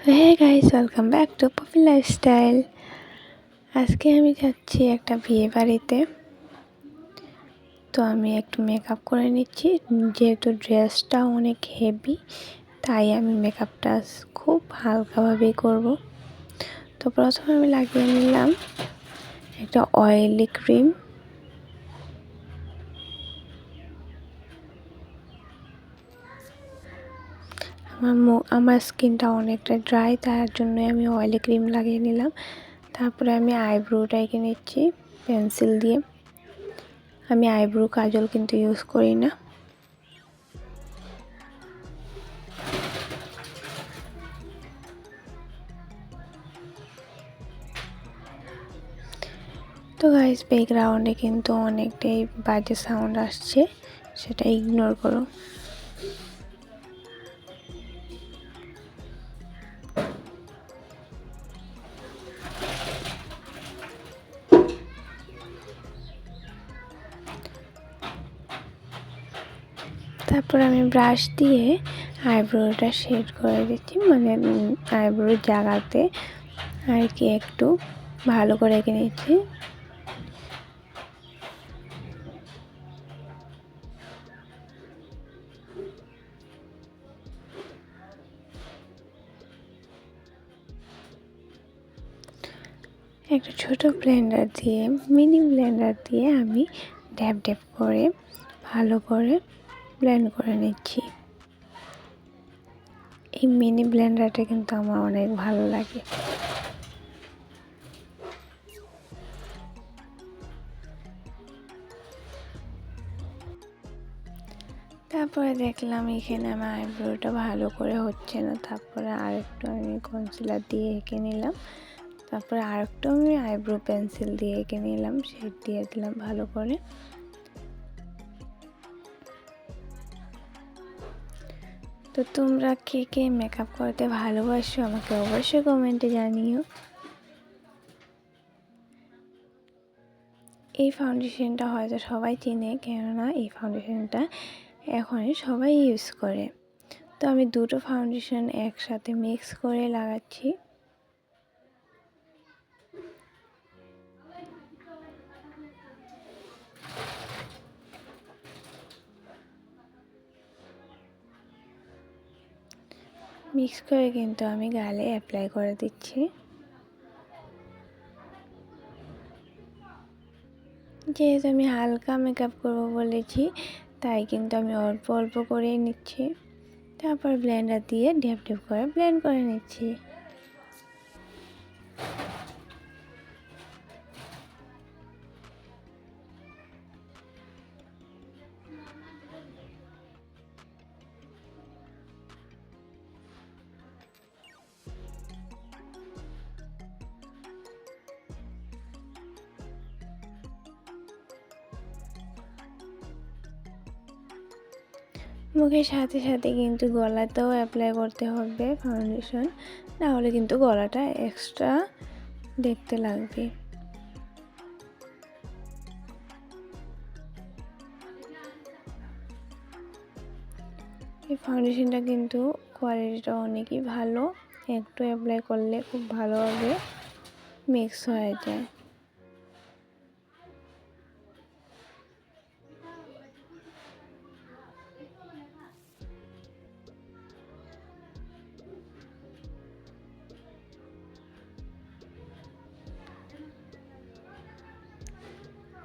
Hey guys, welcome back to Poppy lifestyle. আজকে আমি যাচ্ছি একটা বিয়ে বাড়িতে। তো আমি একটু মেকআপ করে নিচ্ছি, যেহেতু ড্রেসটা অনেক হেভি, তাই আমি মেকআপটা খুব হালকাভাবেই করব। তো প্রথমে আমি লাগিয়ে নিলাম একটা অয়েলি ক্রিম। আমার স্কিনটা অনেকটা ড্রাই, তার জন্য আমি অয়েলি ক্রিম লাগিয়ে নিলাম। তারপরে আমি আইব্রোটা এঁকে নিচ্ছি পেন্সিল দিয়ে। আমি আইব্রো কাজল কিন্তু ইউজ করি না। তো গাইস, ব্যাকগ্রাউন্ডে কিন্তু অনেকটাই বাজে সাউন্ড আসছে, সেটা ইগনোর করো। তারপর আমি ব্রাশ দিয়ে আইব্রোটা শেড করে দিচ্ছি, মানে আইব্রোর জায়গাতে আর কি একটু ভালো করে এঁকে নিচ্ছি। একটা ছোট ব্লেন্ডার দিয়ে, মিনি ব্লেন্ডার দিয়ে আমি ড্যাব ড্যাব করে ভালো করে ব্লেন্ড করে নিচ্ছি। এই মিনি ব্লেন্ডারটা কিন্তু আমার অনেক ভালো লাগে। তারপরে দেখলাম এখানে আমার আইব্রোটা ভালো করে হচ্ছে না, তারপরে আরেকটু আমি কনসিলার দিয়ে এঁকে নিলাম। তারপরে আরেকটু আমি আইব্রো পেন্সিল দিয়ে এঁকে নিলাম, শেড দিয়ে দিলাম ভালো করে। তো তোমরা কে কে মেকআপ করতে ভালোবাসো আমাকে অবশ্যই কমেন্টে জানিও। এই ফাউন্ডেশনটা হয়তো সবাই চিনে, কেননা এই ফাউন্ডেশনটা এখন সবাই ইউজ করে। তো আমি দুটো ফাউন্ডেশন একসাথে মিক্স করে লাগাচ্ছি। মিক্স করে কিন্তু আমি গালে অ্যাপ্লাই করে দিচ্ছি। যেহেতু আমি হালকা মেকআপ করব বলেছি, তাই কিন্তু আমি অল্প অল্প করে নিচ্ছি। তারপর ব্লেন্ডার দিয়ে ড্যাপ ড্যাপ করে ব্লেন্ড করে নিচ্ছি। মুখের সাথে সাথে কিন্তু গলাতেও অ্যাপ্লাই করতে হবে ফাউন্ডেশন, না হলে কিন্তু গলাটা এক্সট্রা দেখতে লাগবে। এই ফাউন্ডেশনটা কিন্তু কোয়ালিটিটা অনেকই ভালো, একটু অ্যাপ্লাই করলে খুব ভালোভাবে মিক্স হয়ে যায়।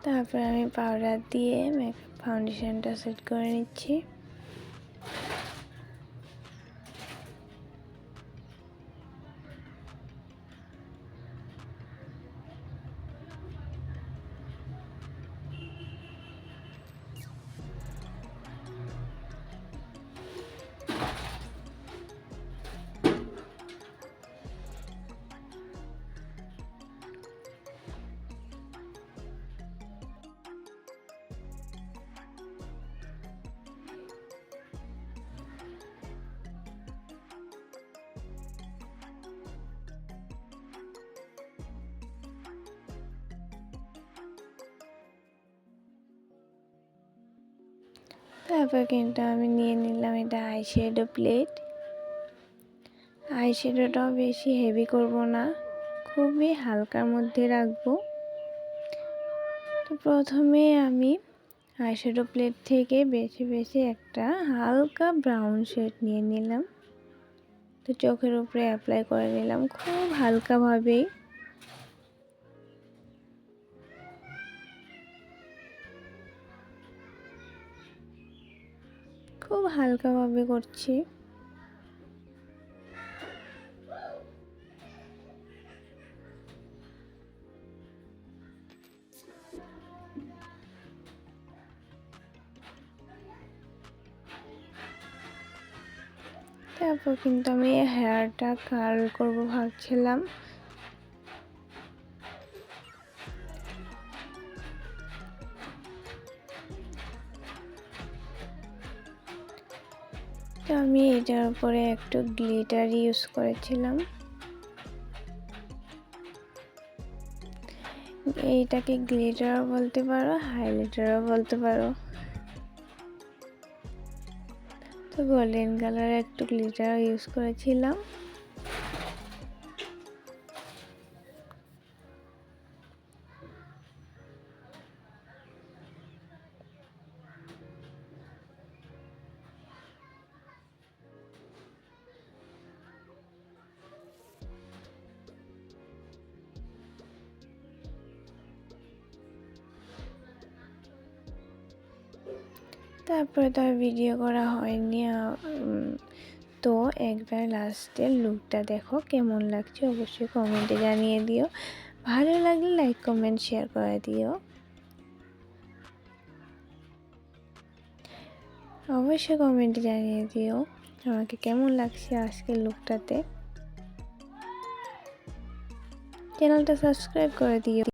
তারপর আমি পাউডার দিয়ে মেকআপ ফাউন্ডেশনটা সেট করে নিচ্ছি। তারপর কিন্তু আমি নিয়ে নিলাম এটা আইশ্যাডো প্লেট। আইশ্যাডোটাও বেশি হেভি করব না, খুবই হালকার মধ্যে রাখবো। তো প্রথমে আমি আইশ্যাডো প্লেট থেকে বেছে বেছে একটা হালকা ব্রাউন শেড নিয়ে নিলাম। তো চোখের উপরে অ্যাপ্লাই করে নিলাম খুব হালকাভাবেই। খুব হালকাভাবে করছি। তারপর কিন্তু আমি হেয়ারটা কার্ল করব ভাবছিলাম। তো আমি এটার উপরে একটু গ্লিটার ইউজ করেছিলাম। এইটাকে গ্লিটারও বলতে পারো, হাইলাইটারও বলতে পারো। তো গোল্ডেন কালার একটু গ্লিটার ইউজ করেছিলাম। তারপরে তো আর ভিডিও করা হয়নি। তো একবার লাস্টের লুকটা দেখো কেমন লাগছে, অবশ্যই কমেন্টে জানিয়ে দিও। ভালো লাগলে লাইক কমেন্ট শেয়ার করে দিও। অবশ্যই কমেন্টে জানিয়ে দিও আমাকে কেমন লাগছে আজকের লুকটাতে। চ্যানেলটা সাবস্ক্রাইব করে দিও।